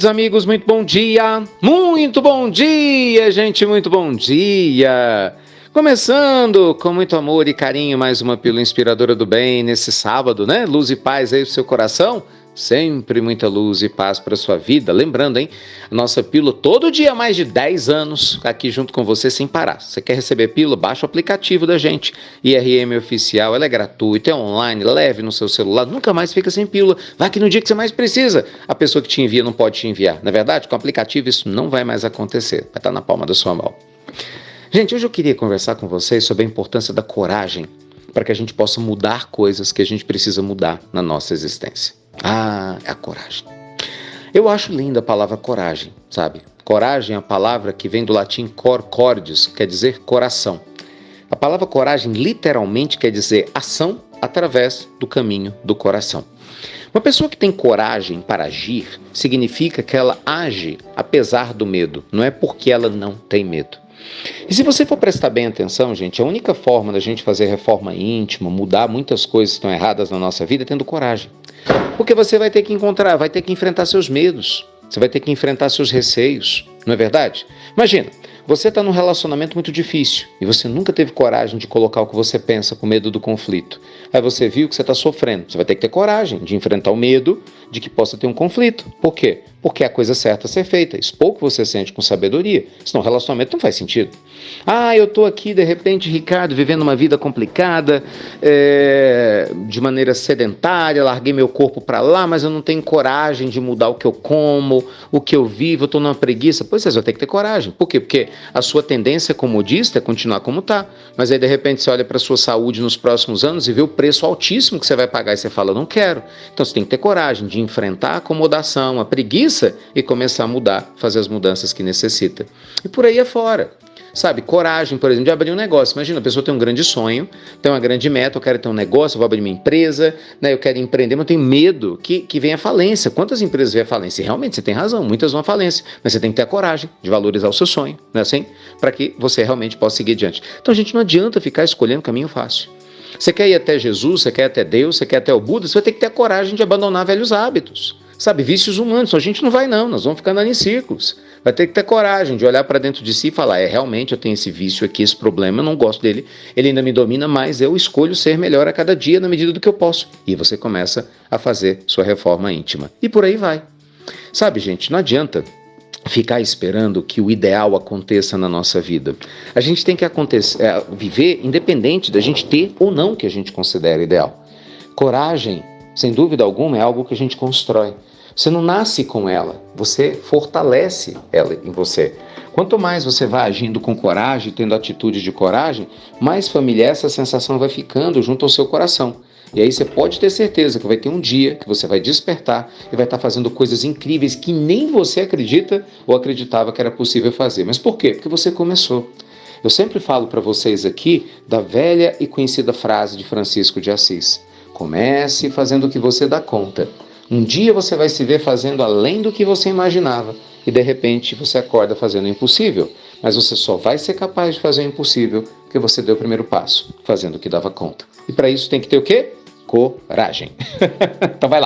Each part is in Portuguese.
Amigos, muito bom dia! Muito bom dia, gente, muito bom dia! Começando com muito amor e carinho, mais uma pílula inspiradora do bem nesse sábado, né? Luz e paz aí pro seu coração, sempre muita luz e paz para sua vida. Lembrando, hein? Nossa pílula todo dia há mais de 10 anos, aqui junto com você sem parar. Você quer receber pílula? Baixa o aplicativo da gente, IRM Oficial, ela é gratuita, é online, leve no seu celular, nunca mais fica sem pílula. Vai que no dia que você mais precisa, a pessoa que te envia não pode te enviar. Na verdade, com o aplicativo isso não vai mais acontecer, vai estar na palma da sua mão. Gente, hoje eu queria conversar com vocês sobre a importância da coragem para que a gente possa mudar coisas que a gente precisa mudar na nossa existência. É a coragem. Eu acho linda a palavra coragem, sabe? Coragem é a palavra que vem do latim cor cordis, quer dizer coração. A palavra coragem literalmente quer dizer ação através do caminho do coração. Uma pessoa que tem coragem para agir significa que ela age apesar do medo, não é porque ela não tem medo. E se você for prestar bem atenção, gente, a única forma da gente fazer reforma íntima, mudar muitas coisas que estão erradas na nossa vida é tendo coragem. Porque você vai ter que vai ter que enfrentar seus medos, você vai ter que enfrentar seus receios, não é verdade? Imagina, você está num relacionamento muito difícil e você nunca teve coragem de colocar o que você pensa com medo do conflito. Aí você viu que você está sofrendo, você vai ter que ter coragem de enfrentar o medo de que possa ter um conflito. Por quê? Porque é a coisa certa a ser feita, expor o que você sente com sabedoria, senão o relacionamento não faz sentido. Eu estou aqui de repente, Ricardo, vivendo uma vida complicada, de maneira sedentária, larguei meu corpo para lá, mas eu não tenho coragem de mudar o que eu como, o que eu vivo, eu estou numa preguiça. Pois você vai ter que ter coragem. Por quê? Porque a sua tendência comodista é continuar como está, mas aí de repente você olha para a sua saúde nos próximos anos e vê o preço altíssimo que você vai pagar e você fala, não quero. Então você tem que ter coragem de enfrentar a acomodação, a preguiça e começar a mudar, fazer as mudanças que necessita. E por aí afora. Sabe, coragem, por exemplo, de abrir um negócio. Imagina, a pessoa tem um grande sonho, tem uma grande meta, eu quero ter um negócio, eu vou abrir minha empresa, né, eu quero empreender, mas eu tenho medo que venha a falência. Quantas empresas vêm a falência? E realmente, você tem razão, muitas vão à falência, mas você tem que ter a coragem de valorizar o seu sonho, não é assim? Para que você realmente possa seguir adiante. Então, gente, não adianta ficar escolhendo caminho fácil. Você quer ir até Jesus, você quer ir até Deus, você quer ir até o Buda, você vai ter que ter a coragem de abandonar velhos hábitos. Sabe, vícios humanos, a gente não vai não, nós vamos ficar andando em círculos. Vai ter que ter coragem de olhar para dentro de si e falar, realmente eu tenho esse vício aqui, esse problema, eu não gosto dele, ele ainda me domina, mas eu escolho ser melhor a cada dia na medida do que eu posso. E você começa a fazer sua reforma íntima. E por aí vai. Sabe, gente, não adianta ficar esperando que o ideal aconteça na nossa vida. A gente tem que viver independente da gente ter ou não o que a gente considera ideal. Coragem, sem dúvida alguma, é algo que a gente constrói. Você não nasce com ela, você fortalece ela em você. Quanto mais você vai agindo com coragem, tendo atitude de coragem, mais familiar essa sensação vai ficando junto ao seu coração. E aí você pode ter certeza que vai ter um dia que você vai despertar e vai estar fazendo coisas incríveis que nem você acredita ou acreditava que era possível fazer. Mas por quê? Porque você começou. Eu sempre falo para vocês aqui da velha e conhecida frase de Francisco de Assis. Comece fazendo o que você dá conta. Um dia você vai se ver fazendo além do que você imaginava e de repente você acorda fazendo o impossível, mas você só vai ser capaz de fazer o impossível porque você deu o primeiro passo, fazendo o que dava conta. E para isso tem que ter o quê? Coragem. Então vai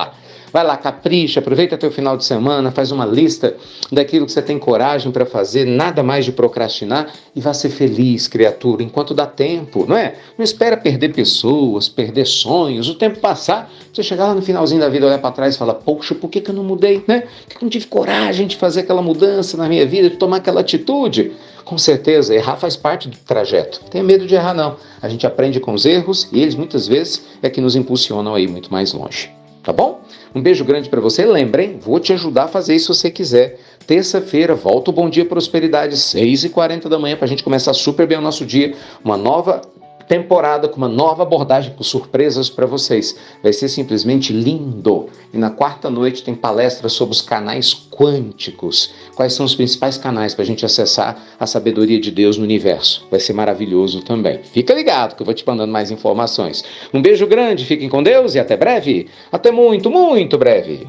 lá, capricha, aproveita teu final de semana, faz uma lista daquilo que você tem coragem para fazer, nada mais de procrastinar e vá ser feliz, criatura, enquanto dá tempo, não é? Não espera perder pessoas, perder sonhos, o tempo passar, você chegar lá no finalzinho da vida, olhar para trás e falar, poxa, por que eu não mudei, né? Por que eu não tive coragem de fazer aquela mudança na minha vida, de tomar aquela atitude? Com certeza, errar faz parte do trajeto. Não tenha medo de errar, não. A gente aprende com os erros e eles, muitas vezes, é que nos impulsionam aí muito mais longe. Tá bom? Um beijo grande para você. Lembrem, vou te ajudar a fazer isso se você quiser. Terça-feira, volta o Bom Dia Prosperidade, 6h40 da manhã, para a gente começar super bem o nosso dia. Uma nova temporada com uma nova abordagem com surpresas para vocês. Vai ser simplesmente lindo. E na quarta noite tem palestra sobre os canais quânticos. Quais são os principais canais para a gente acessar a sabedoria de Deus no universo. Vai ser maravilhoso também. Fica ligado que eu vou te mandando mais informações. Um beijo grande, fiquem com Deus e até breve. Até muito, muito breve.